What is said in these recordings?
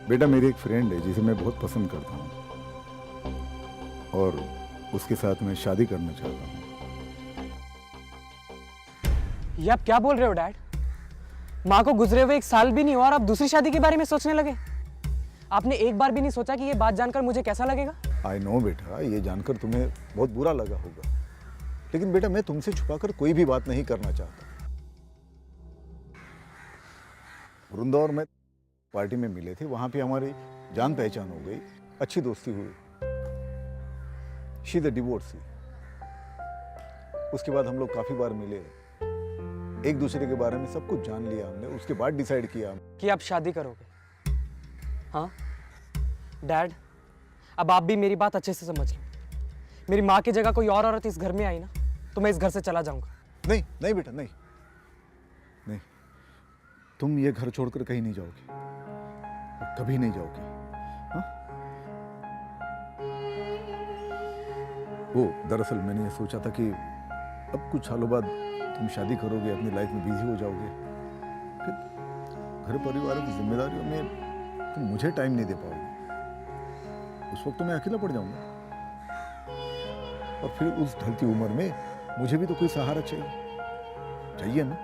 बेटा मेरी एक फ्रेंड है जिसे मैं बहुत पसंद करता हूँ और उसके साथ मैं शादी करना चाहता हूँ। ये आप क्या बोल रहे हो डैड? माँ को गुजरे हुए 1 साल भी नहीं हुआ और आप दूसरी शादी के बारे में सोचने लगे? आपने एक बार भी नहीं सोचा कि ये बात जानकर मुझे कैसा लगेगा? आई नो बेटा, ये जानकर तुम्हें बहुत बुरा लगा होगा, लेकिन बेटा मैं तुमसे छुपाकर कोई भी बात नहीं करना चाहता। वृंदा और मैं पार्टी में मिले थे, वहां पे हमारी जान पहचान हो गई, अच्छी दोस्ती हुई। She the divorcee. उसके बाद हम लोग काफी बार मिले, एक दूसरे के बारे में सब कुछ जान लिया हमने। उसके बाद डिसाइड किया कि आप शादी करोगे। हाँ डैड, अब आप भी मेरी बात अच्छे से समझ लो। मेरी माँ की जगह कोई और औरत इस घर में आई ना, तो मैं इस घर से चला जाऊंगा। नहीं नहीं बेटा, नहीं नहीं, तुम ये घर छोड़कर कहीं नहीं जाओगे, कभी नहीं जाओगे। हाँ? वो दरअसल मैंने ये सोचा था कि अब कुछ सालों बाद तुम शादी करोगे, अपनी लाइफ में बिजी हो जाओगे, फिर घर परिवार की जिम्मेदारियों में तुम मुझे टाइम नहीं दे पाओगे। उस वक्त तो मैं अकेला पड़ जाऊंगा, और फिर उस ढलती उम्र में मुझे भी तो कोई सहारा चाहिए ना।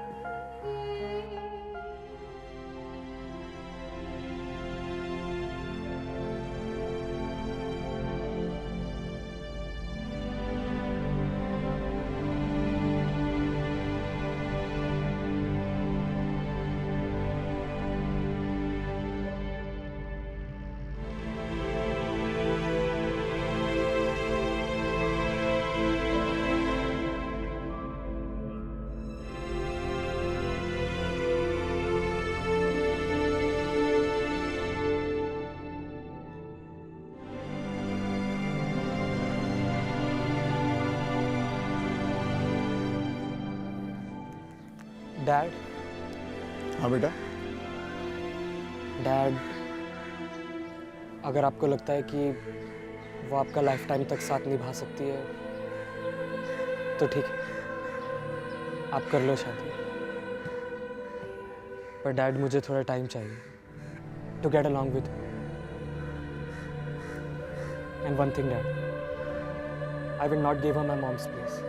डैड, हाँ बेटा। डैड, अगर आपको लगता है कि वो आपका लाइफ टाइम तक साथ निभा सकती है तो ठीक है, आप कर लो शादी। पर डैड, मुझे थोड़ा टाइम चाहिए to get along with. And one thing dad, I will not give her my mom's place.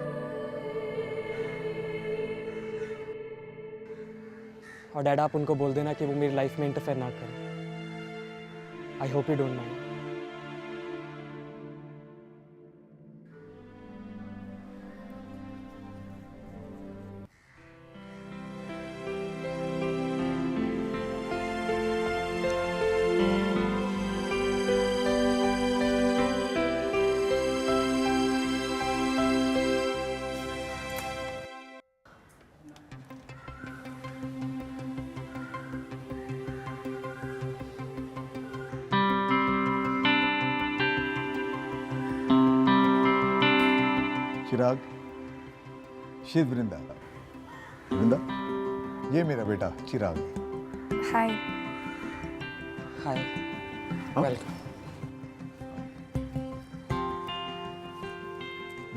और डैड, आप उनको बोल देना कि वो मेरी लाइफ में इंटरफेयर ना करें। I hope you don't mind. Chirag, शीत वृंदा। वृंदा, ये मेरा बेटा चिराग। हाय। हाय, हाँ? वेलकम।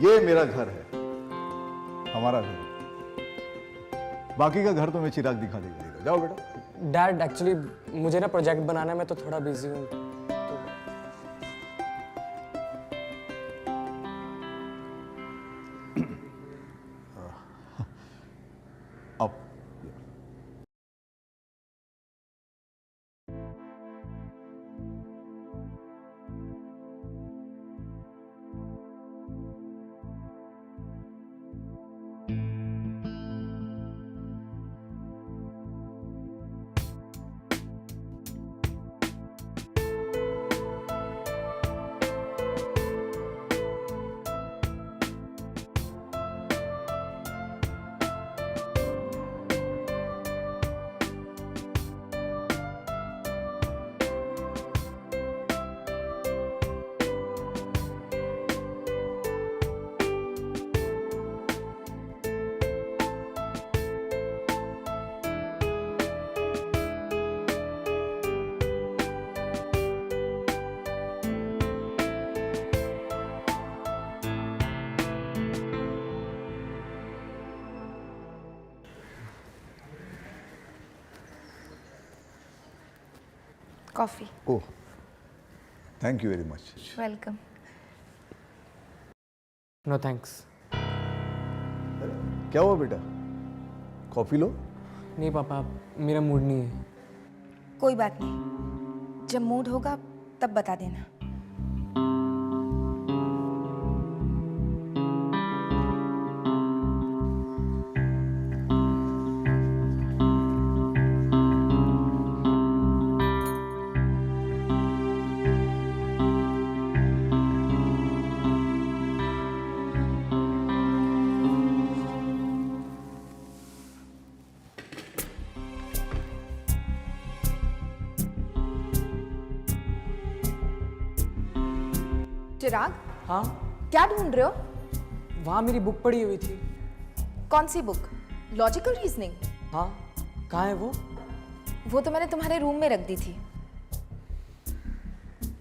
ये मेरा घर है, हमारा घर। बाकी का घर तो मैं चिराग दिखा देगा। जाओ बेटा। डैड, एक्चुअली मुझे ना प्रोजेक्ट बनाने में तो थोड़ा बिजी हूँ, तो अब coffee. Oh, thank you very much. Welcome. No thanks. क्या हुआ बेटा? कॉफी लो। नहीं पापा, मेरा मूड नहीं है। कोई बात नहीं, जब मूड होगा तब बता देना। चिराग, हाँ, क्या ढूंढ रहे हो? वहाँ मेरी बुक पड़ी हुई थी। कौन सी बुक? Logical reasoning? हाँ, कहाँ है वो? वो तो मैंने तुम्हारे रूम में रख दी थी।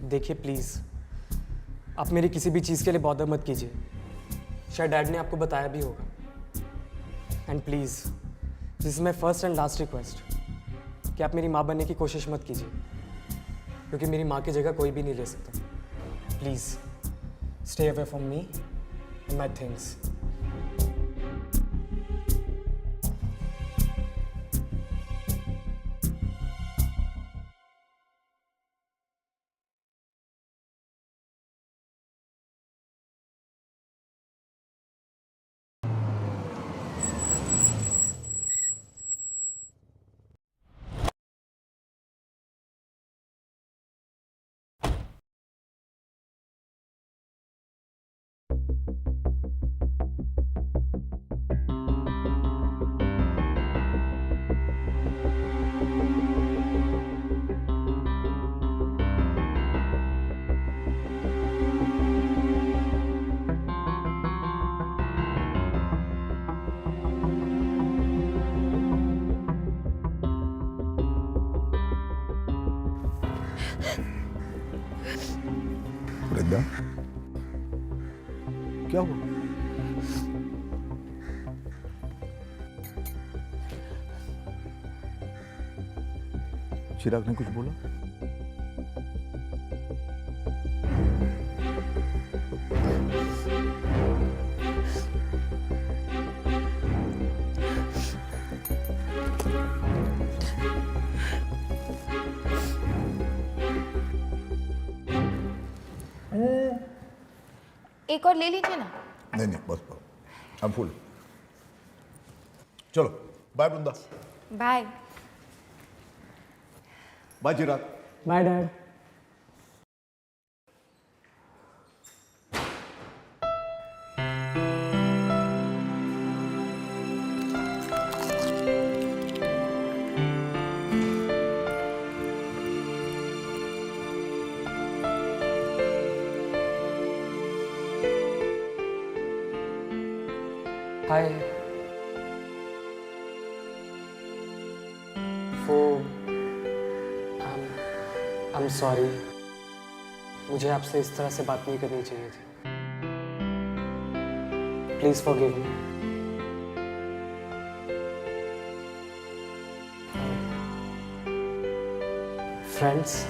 देखिए प्लीज़, आप मेरी किसी भी चीज़ के लिए बॉदर मत कीजिए। शायद डैड ने आपको बताया भी होगा। And please, this is my first and last request कि आप मेरी माँ बनने की कोशिश मत कीजिए, क्योंकि मेरी माँ की जगह कोई भी नहीं ले सकता। Please stay away from me and my things. Vrinda, क्या हुआ? चिराग ने कुछ बोला? एक और ले लीजिए ना। नहीं नहीं, बस बस, हम फुल। चलो bye Vrinda. Bye. Bye Chirag. Bye dad. Hi. वो I'm sorry, मुझे आपसे इस तरह से बात नहीं करनी चाहिए थी। Please forgive me. फ्रेंड्स,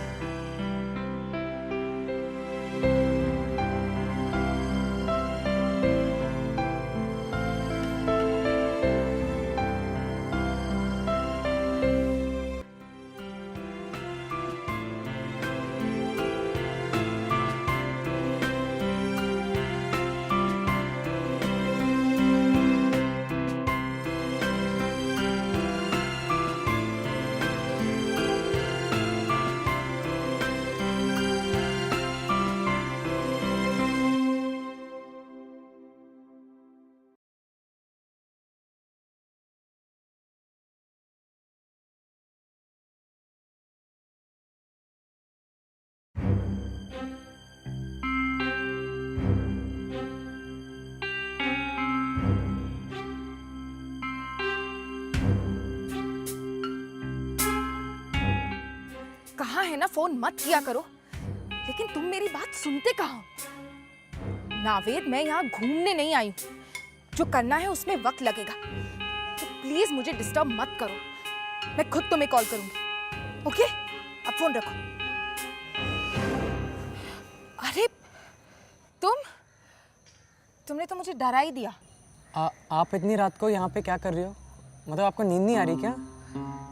कहाँ है ना, फोन मत किया करो। लेकिन तुम मेरी बात सुनते कहाँ हो? नावेद, मैं यहाँ घूमने नहीं आई हूँ। जो करना है उसमें वक्त लगेगा, तो प्लीज मुझे डिस्टर्ब मत करो। मैं खुद तुम्हें कॉल करूंगी। ओके, अब फोन रखो। अरे तुमने तो मुझे डरा ही दिया। आप इतनी रात को यहाँ पे क्या कर रही हो? मतलब आपको नींद नहीं आ रही क्या?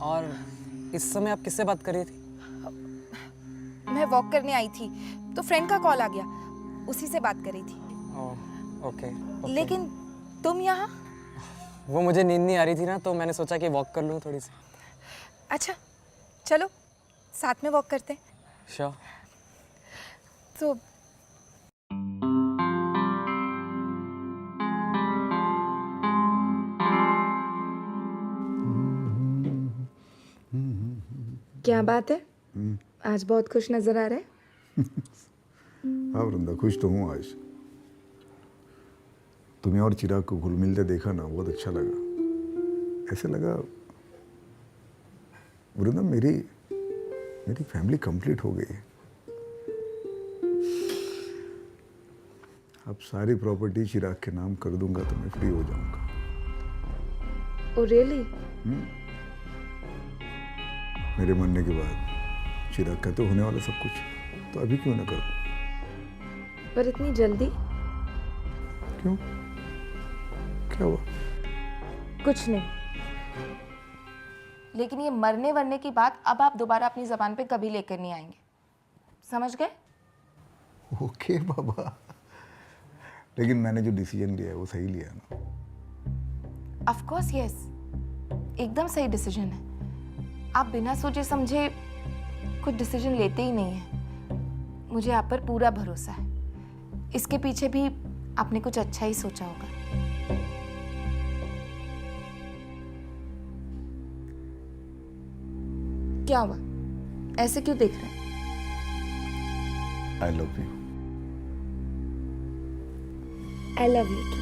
और इस समय आप किससे बात कर रही थी? मैं वॉक करने आई थी तो फ्रेंड का कॉल आ गया, उसी से बात कर रही थी। Oh okay. लेकिन तुम यहाँ? वो मुझे नींद नहीं आ रही थी ना, तो मैंने सोचा कि वॉक कर लूँ थोड़ी सी। अच्छा चलो साथ में वॉक करते हैं। श्योर। तो क्या बात है, आज बहुत खुश नजर आ रहा है। हाँ वृंदा, खुश तो हूँ आज। तुम्हें और चिराग को घुल मिलते देखा ना, बहुत अच्छा लगा। ऐसे लगा वृंदा मेरी फैमिली कंप्लीट हो गई है। अब सारी प्रॉपर्टी चिराग के नाम कर दूंगा तो मैं फ्री हो जाऊंगा। Oh really? मेरे मरने के बाद चिराग का तो होने वाला सब कुछ, तो अभी क्यों ना करूं? पर इतनी जल्दी क्यों? क्या हुआ? कुछ नहीं, लेकिन ये मरने वरने की बात अब आप दोबारा अपनी जबान पे कभी लेकर नहीं आएंगे, समझ गए? ओके बाबा, लेकिन मैंने जो डिसीजन लिया है वो सही लिया है ना? ऑफ कोर्स यस, एकदम सही डिसीजन है। आप बिना सोचे समझे कुछ डिसीजन लेते ही नहीं हैं। मुझे आप पर पूरा भरोसा है। इसके पीछे भी आपने कुछ अच्छा ही सोचा होगा। क्या हुआ, ऐसे क्यों देख रहे हैं? I love you. I love you too.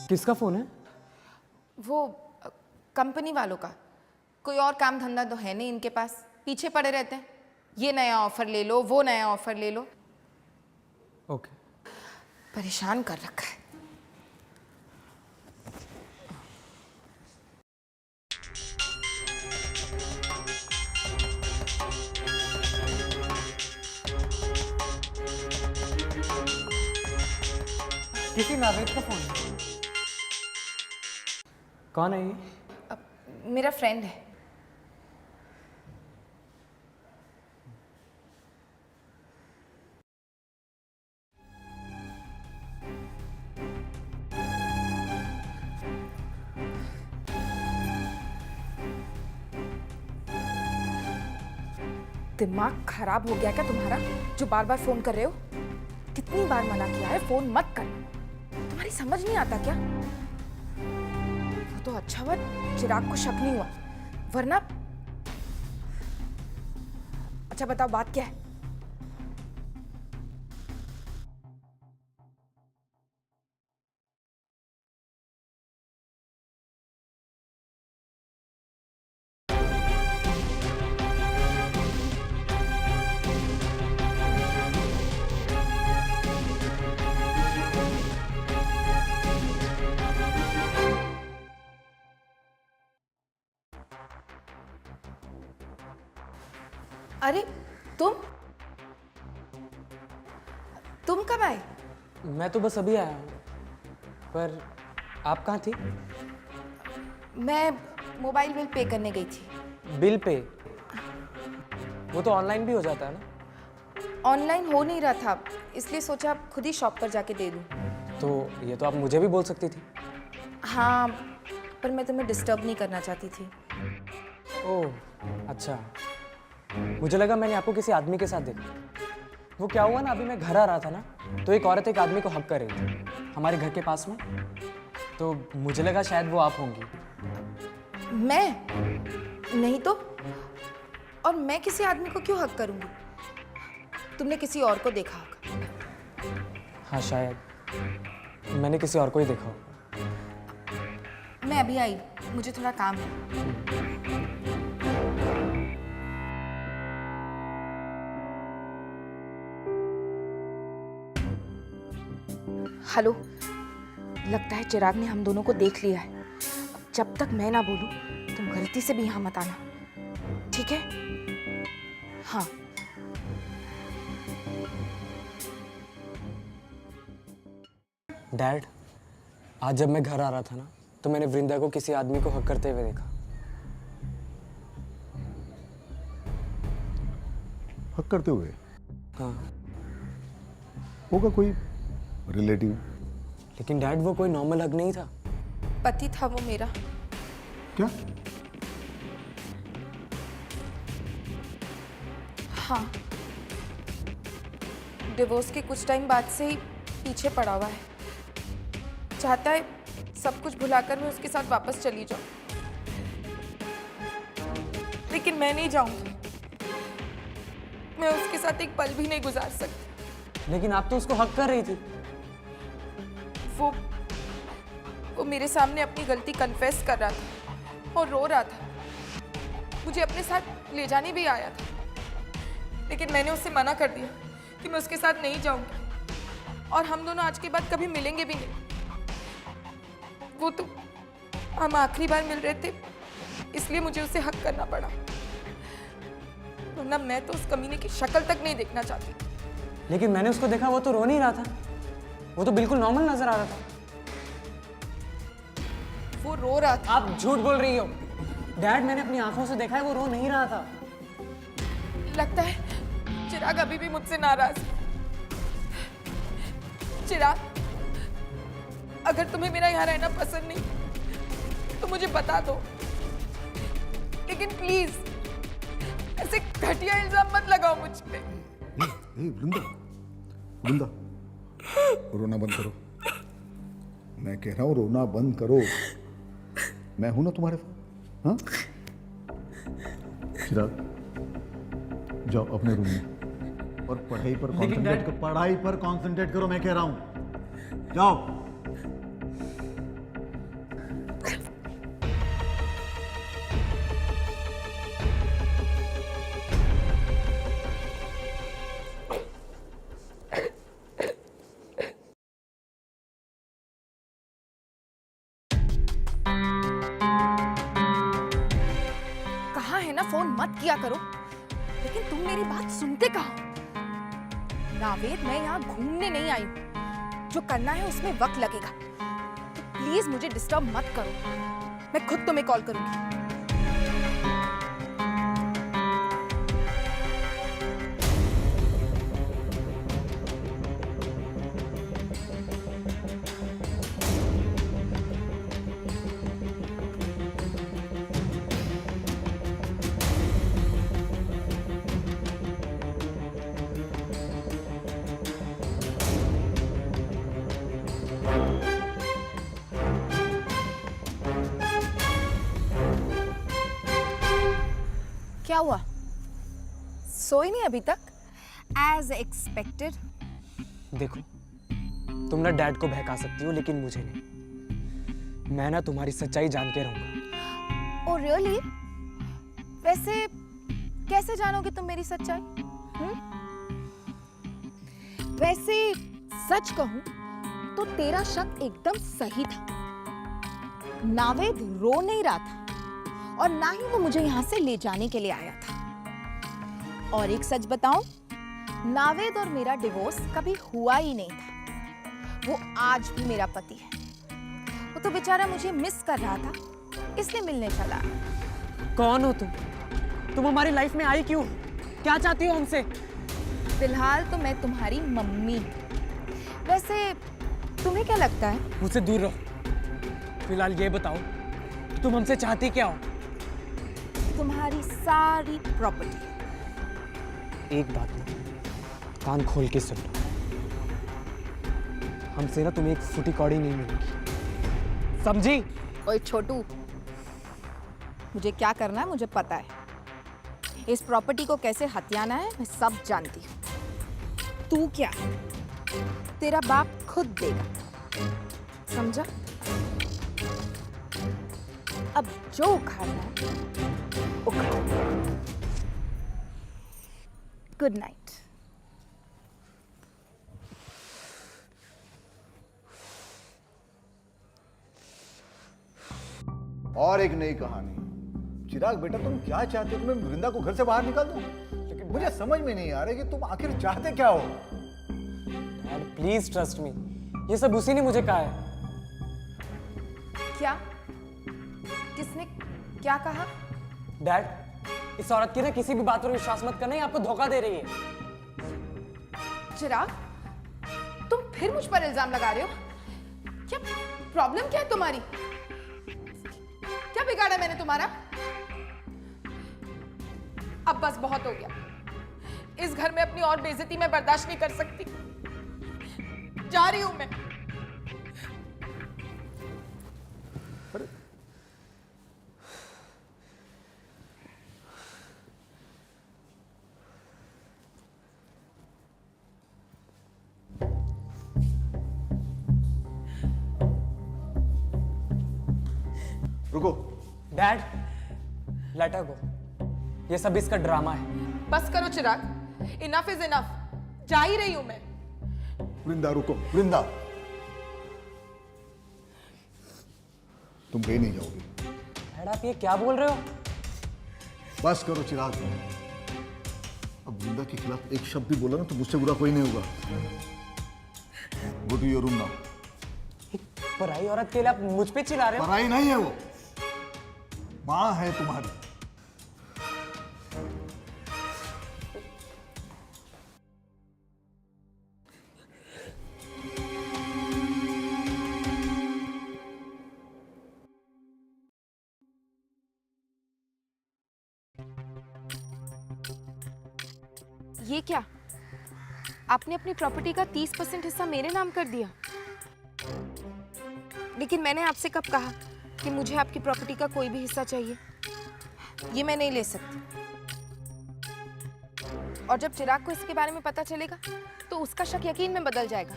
किसका फ़ोन है? वो कंपनी वालों का। कोई और काम धंधा तो है नहीं इनके पास, पीछे पड़े रहते हैं। ये नया ऑफर ले लो, वो नया ऑफर ले लो, ओके। परेशान कर रखा है। किसी नावेद का फ़ोन है? कौन है ये? मेरा फ्रेंड है। दिमाग खराब हो गया क्या तुम्हारा, जो बार बार फोन कर रहे हो? कितनी बार मना किया है फोन मत कर। तुम्हारी समझ नहीं आता क्या? वो तो अच्छा हुआ चिराग को शक नहीं हुआ, वरना। अच्छा बताओ बात क्या है? अरे तुम कब आए? मैं तो बस अभी आया हूँ, पर आप कहाँ थी? मैं मोबाइल बिल पे करने गई थी। Bill pay? वो तो ऑनलाइन भी हो जाता है ना? ऑनलाइन हो नहीं रहा था, इसलिए सोचा खुद ही शॉप पर जाके दे दूं। तो ये तो आप मुझे भी बोल सकती थी। हाँ, पर मैं तुम्हें डिस्टर्ब नहीं करना चाहती थी। ओह अच्छा, मुझे लगा मैंने आपको किसी आदमी के साथ देखा। वो क्या हुआ ना, अभी मैं घर आ रहा था ना, तो एक औरत एक आदमी को हक कर रही थी हमारे घर के पास में। तो मुझे लगा शायद वो आप होंगी। मैं नहीं तो, और मैं किसी आदमी को क्यों हक करूंगी? तुमने किसी और को देखा होगा। हाँ शायद मैंने किसी और को ही देखा होगा। मैं अभी आई, मुझे थोड़ा काम है। हेलो, लगता है चिराग ने हम दोनों को देख लिया है। अब जब तक मैं ना बोलूं तुम गलती से भी यहाँ मत आना, ठीक है? हाँ। डैड, आज जब मैं घर आ रहा था ना, तो मैंने वृंदा को किसी आदमी को हक करते हुए देखा। हक करते हुए? हाँ। होगा कोई रिलेटिव। लेकिन डैड, वो कोई नॉर्मल हक नहीं था। पति था वो मेरा। क्या? हाँ, डिवोर्स के कुछ टाइम बाद से ही पीछे पड़ा हुआ है। चाहता है सब कुछ भुलाकर मैं उसके साथ वापस चली जाऊं, लेकिन मैं नहीं जाऊंगी। मैं उसके साथ एक पल भी नहीं गुजार सकती। लेकिन आप तो उसको हक कर रही थी। वो मेरे सामने अपनी गलती कन्फेस कर रहा था और रो रहा था। मुझे अपने साथ ले जाने भी आया था, लेकिन मैंने उससे मना कर दिया कि मैं उसके साथ नहीं जाऊंगी और हम दोनों आज के बाद कभी मिलेंगे भी नहीं। वो तो हम आखिरी बार मिल रहे थे, इसलिए मुझे उसे हक करना पड़ा, वरना मैं तो उस कमीने की शक्ल तक नहीं देखना चाहती। लेकिन मैंने उसको देखा, वो तो रो नहीं रहा था। वो तो बिल्कुल नॉर्मल नजर आ रहा था। वो रो रहा था। आप झूठ बोल रही हो डैड, मैंने अपनी आंखों से देखा है, वो रो नहीं रहा था। लगता है चिराग अभी भी मुझसे नाराज है। चिराग, अगर तुम्हें मेरा यहाँ रहना पसंद नहीं तो मुझे बता दो, लेकिन प्लीज ऐसे घटिया इल्जाम मत लगाओ मुझ पे। वृंदा, वृंदा, रोना बंद करो। मैं कह रहा हूँ रोना बंद करो। मैं हूं ना तुम्हारे साथ। हाँ, चिराग जाओ अपने रूम में और पढ़ाई पर कंसंट्रेट करो। मैं कह रहा हूं जाओ। कहा है ना फोन मत किया करो, लेकिन तुम मेरी बात सुनते कहाँ? नावेद, मैं यहाँ घूमने नहीं आई हूँ। जो करना है उसमें वक्त लगेगा, तो प्लीज मुझे डिस्टर्ब मत करो। मैं खुद तुम्हें कॉल करूंगी। क्या हुआ? सोए नहीं अभी तक? As expected. देखो, तुम ना डैड को बहका सकती हो, लेकिन मुझे नहीं। मैं ना तुम्हारी सच्चाई जान के रहूंगा। Oh really? वैसे कैसे जानोगे तुम मेरी सच्चाई? वैसे सच कहूं तो तेरा शक एकदम सही था। नावेद रो नहीं रहा था और ना ही वो मुझे यहां से ले जाने के लिए आया था। और एक सच बताऊं, नावेद और मेरा डिवोर्स कभी हुआ ही नहीं था। वो आज भी मेरा पति है। वो तो बेचारा मुझे मिस कर रहा था, इसलिए मिलने चला। कौन हो तुम? तुम हमारी लाइफ में आई क्यों? क्या चाहती हो हमसे? फिलहाल तो मैं तुम्हारी मम्मी हूं। वैसे तुम्हें क्या लगता है? मुझसे दूर रहो। फिलहाल ये बताओ, तुम हमसे चाहती क्या हो? तुम्हारी सारी प्रॉपर्टी। एक बात नहीं, कान खोल के सुन लो। हमसे ना तुम्हें एक फूटी कौड़ी नहीं मिलेगी। समझी? ओए छोटू, मुझे क्या करना है मुझे पता है। इस प्रॉपर्टी को कैसे हथियाना है मैं सब जानती हूँ। तू क्या, तेरा बाप खुद देगा, समझा? अब जो उखाड़ना है उखाड़। Good night. और एक नई कहानी। चिराग बेटा, तुम क्या चाहते हो? तुम्हें वृंदा को घर से बाहर निकाल दूं? लेकिन मुझे समझ में नहीं आ रहा कि तुम आखिर चाहते क्या हो? डैड प्लीज ट्रस्ट मी, ये सब उसी ने मुझे कहा है। क्या? किसने क्या कहा? डैड, इस औरत की ना किसी भी बात पर विश्वास मत करना, ये आपको धोखा दे रही है। चिराग, तुम फिर मुझ पर इल्जाम लगा रहे हो? क्या प्रॉब्लम क्या है तुम्हारी? क्या बिगाड़ा मैंने तुम्हारा? अब बस बहुत हो गया। इस घर में अपनी और बेइज्जती मैं बर्दाश्त नहीं कर सकती। जा रही हूं मैं। रुको। डैड, लेट हर गो। ये सब इसका ड्रामा है। बस करो चिराग, इनफ इज इनफ। जा ही रही हूं मैं। वृंदा रुको, वृंदा, तुम कहीं नहीं जाओगी। डैड आप ये क्या बोल रहे हो? बस करो चिराग। अब वृंदा के खिलाफ एक शब्द भी बोला ना तो मुझसे बुरा कोई नहीं होगा। Go to your room now. पराई औरत के लिए आप मुझ पे चिल्ला रहे हो? पराई नहीं है वो, मां है तुम्हारी। ये क्या? आपने अपनी प्रॉपर्टी का 30% हिस्सा मेरे नाम कर दिया। लेकिन मैंने आपसे कब कहा कि मुझे आपकी प्रॉपर्टी का कोई भी हिस्सा चाहिए? ये मैं नहीं ले सकती। और जब चिराग को इसके बारे में पता चलेगा तो उसका शक यकीन में बदल जाएगा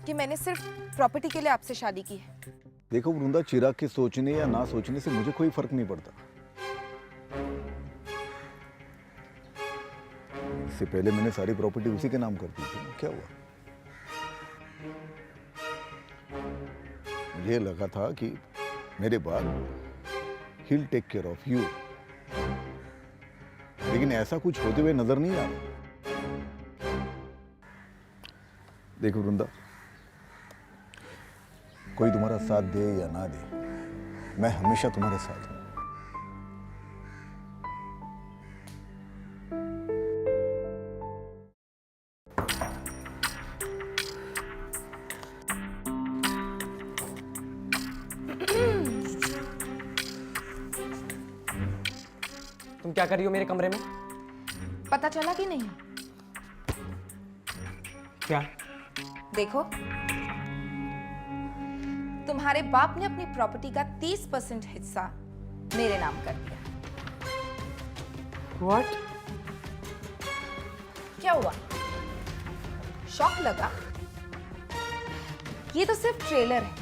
कि मैंने सिर्फ प्रॉपर्टी के लिए आपसे शादी की है। देखो वृंदा, चिराग के सोचने या ना सोचने से मुझे कोई फर्क नहीं पड़ता। इससे पहले मैंने सारी प्रॉपर्टी उसी के नाम कर दी थी, क्या हुआ? मुझे लगा था कि मेरे बाद he'll take care of you, लेकिन ऐसा कुछ होते हुए नजर नहीं आ रहा। देखो वृंदा, कोई तुम्हारा साथ दे या ना दे, मैं हमेशा तुम्हारे साथ हूं। तुम क्या कर रही हो मेरे कमरे में? पता चला कि नहीं? क्या? देखो, तुम्हारे बाप ने अपनी प्रॉपर्टी का 30% हिस्सा मेरे नाम कर दिया। What? क्या हुआ? शॉक लगा? ये तो सिर्फ ट्रेलर है।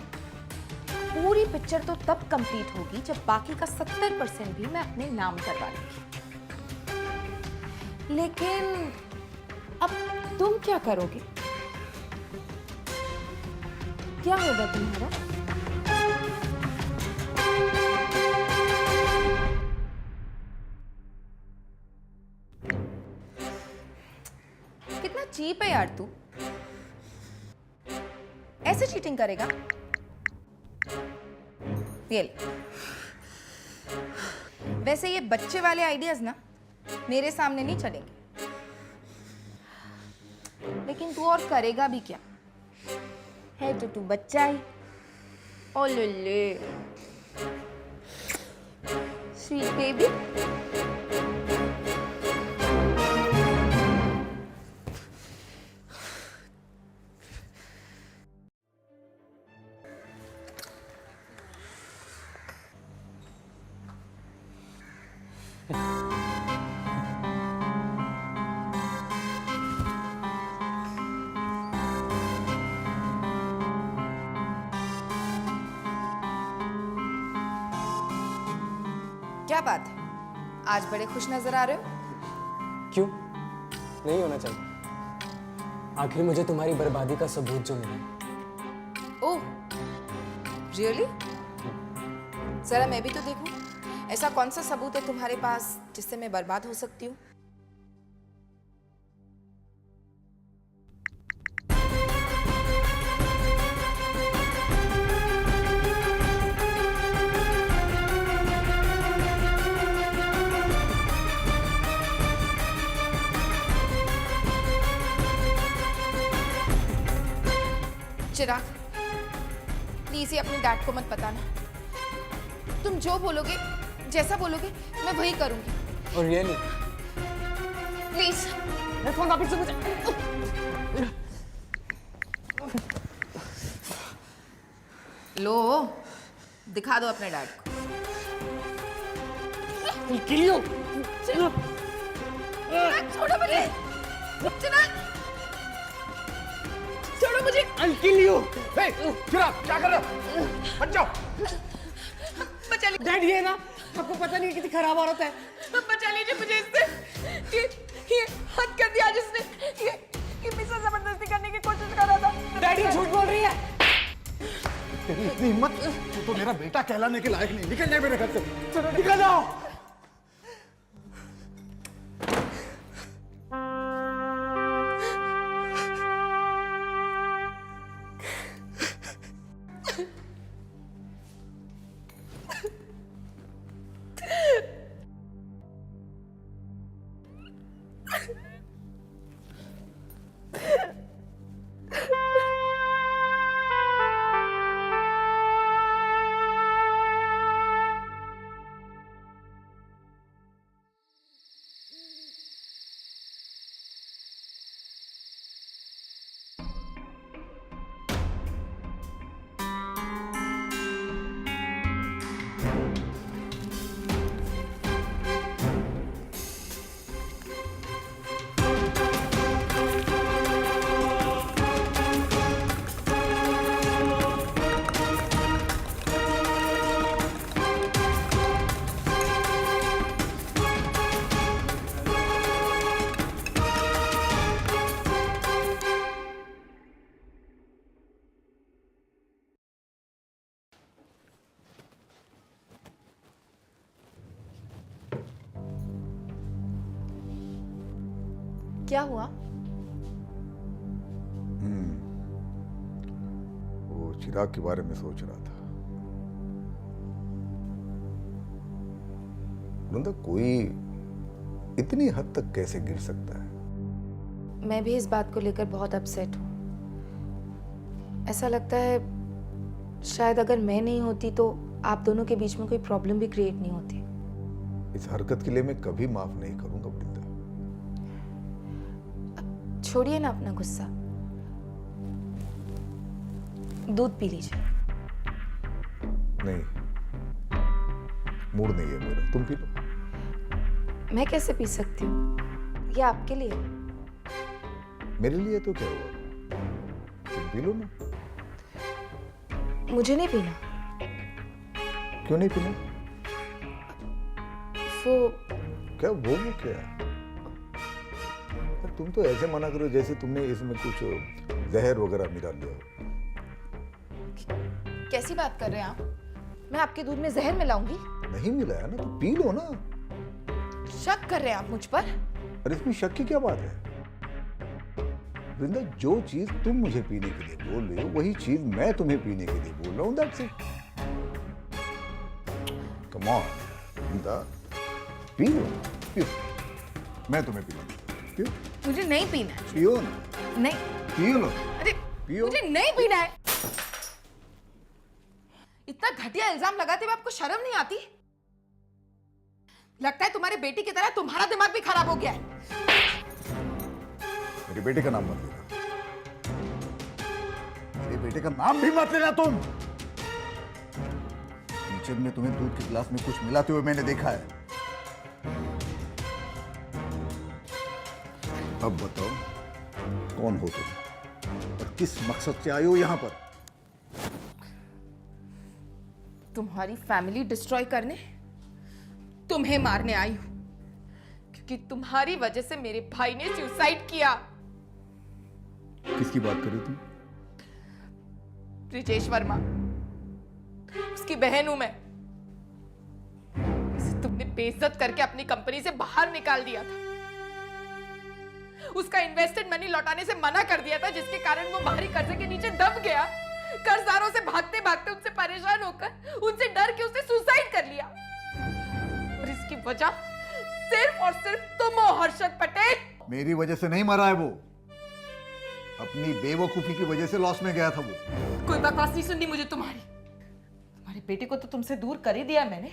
पूरी पिक्चर तो तब कंप्लीट होगी जब बाकी का 70% भी मैं अपने नाम करवा लूंगी। लेकिन अब तुम क्या करोगे? क्या होगा तुम्हारा? कितना चीप है यार तू। ऐसे चीटिंग करेगा? ये ले। वैसे ये बच्चे वाले आइडियाज ना मेरे सामने नहीं चलेंगे। लेकिन तू और करेगा भी क्या? है तो तू बच्चा ही। ओ ले स्वीट बेबी। क्या बात है, आज बड़े खुश नजर आ रहे हो? क्यों? नहीं होना चाहिए। आखिर मुझे तुम्हारी बर्बादी का सबूत जो मिला है। ओह, रियली? जरा मैं भी तो देखूं, ऐसा कौन सा सबूत है तुम्हारे पास जिससे मैं बर्बाद हो सकती हूँ? चिराग, प्लीज ये अपने डैड को मत बताना। तुम जो बोलोगे, जैसा बोलोगे, मैं वही करूंगी। और रियली? प्लीज। मैं फोन वापस से मुझे। लो, दिखा दो अपने डैड को। किलियो। चिराग, छोड़ो मुझे। चिराग, छोड़ो मुझे। I'll kill you. हे, चिराग, क्या कर रहे हो? हट जाओ। बचा लीजिए। डैड ये ना, आपको पता नहीं कितनी खराब औरत है। बचा लीजिए मुझे इससे। ये हद कर दिया जिसने। ये मुझसे जबरदस्ती करने की कोशिश कर रहा था। डैडी झूठ बोल रही है। तेरी इतनी हिम्मत, तू तो मेरा बेटा कहलाने के लायक नहीं। निकल जाए मेरे घर से, निकल जाओ। क्या हुआ? वो चिराग के बारे में सोच रहा था। वृंदा, कोई इतनी हद तक कैसे गिर सकता है? मैं भी इस बात को लेकर बहुत अपसेट हूँ। ऐसा लगता है शायद अगर मैं नहीं होती तो आप दोनों के बीच में कोई प्रॉब्लम भी क्रिएट नहीं होती। इस हरकत के लिए मैं कभी माफ नहीं करूंगा वृंदा। छोड़िए ना अपना गुस्सा, दूध पी लीजिए। नहीं, मूड नहीं है मेरा, तुम पी लो। मैं कैसे पी सकती हूँ? ये आपके लिए। मेरे लिए तो क्या हुआ, तुम पी लो ना। मुझे नहीं पीना। क्यों नहीं पीना? वो क्या वो क्या है? तुम तो ऐसे मना करो जैसे तुमने इसमें कुछ जहर वगैरह मिला लिया हो। कैसी बात कर रहे हैं आप? मैं आपके दूध में जहर मिलाऊंगी? नहीं मिलाया ना, तो पी लो ना। शक कर रहे हैं आप मुझ पर? अरे इसमें शक की क्या बात है वृंदा? जो चीज तुम मुझे पीने के लिए बोल रही हो वही चीज मैं तुम्हें पीने के लिए बोल रहा हूँ। That's it. कम ऑन वृंदा, पियो पियो, मैं तुम्हें पिलाऊंगा। पियो। मुझे नहीं पीना है। पियो ना। नहीं। पियो लो। अरे पियो। मुझे नहीं पीना है। इतना घटिया इल्जाम लगाते हुए आपको शर्म नहीं आती? लगता है तुम्हारे बेटी की तरह तुम्हारा दिमाग भी खराब हो गया है। मेरे बेटे का नाम मत लेना। मेरे बेटे का नाम भी मत लेना तुम। किचन में तुम्हें दूध के गिलास में कुछ मिलाते हुए मैंने देखा है। अब बताओ कौन हो तुम और किस मकसद से आए हो यहां पर? तुम्हारी फैमिली डिस्ट्रॉय करने? तुम्हें मारने आई हूं क्योंकि तुम्हारी वजह से मेरे भाई ने सुसाइड किया। किसकी बात कर रही हो तुम? ब्रिजेश वर्मा, उसकी बहन हूं मैं। उसे तुमने बेइज्जत करके अपनी कंपनी से बाहर निकाल दिया था, उसका इन्वेस्टेड मनी लौटाने से मना कर दिया था, जिसके कारण वो बाहरी कर्जे के नीचे दब गया। कर्जदारों से भागते भागते उनसे परेशान होकर, उनसे डर के उसने सुसाइड कर लिया। और इसकी वजह सिर्फ और सिर्फ तुम हो हर्षद पटेल। मेरी वजह से नहीं मरा है वो, अपनी बेवकूफी की वजह से लॉस में गया था वो। कोई बकवास नहीं सुननी मुझे तुम्हारी। तुम्हारे बेटे को तो तुमसे दूर कर ही दिया मैंने,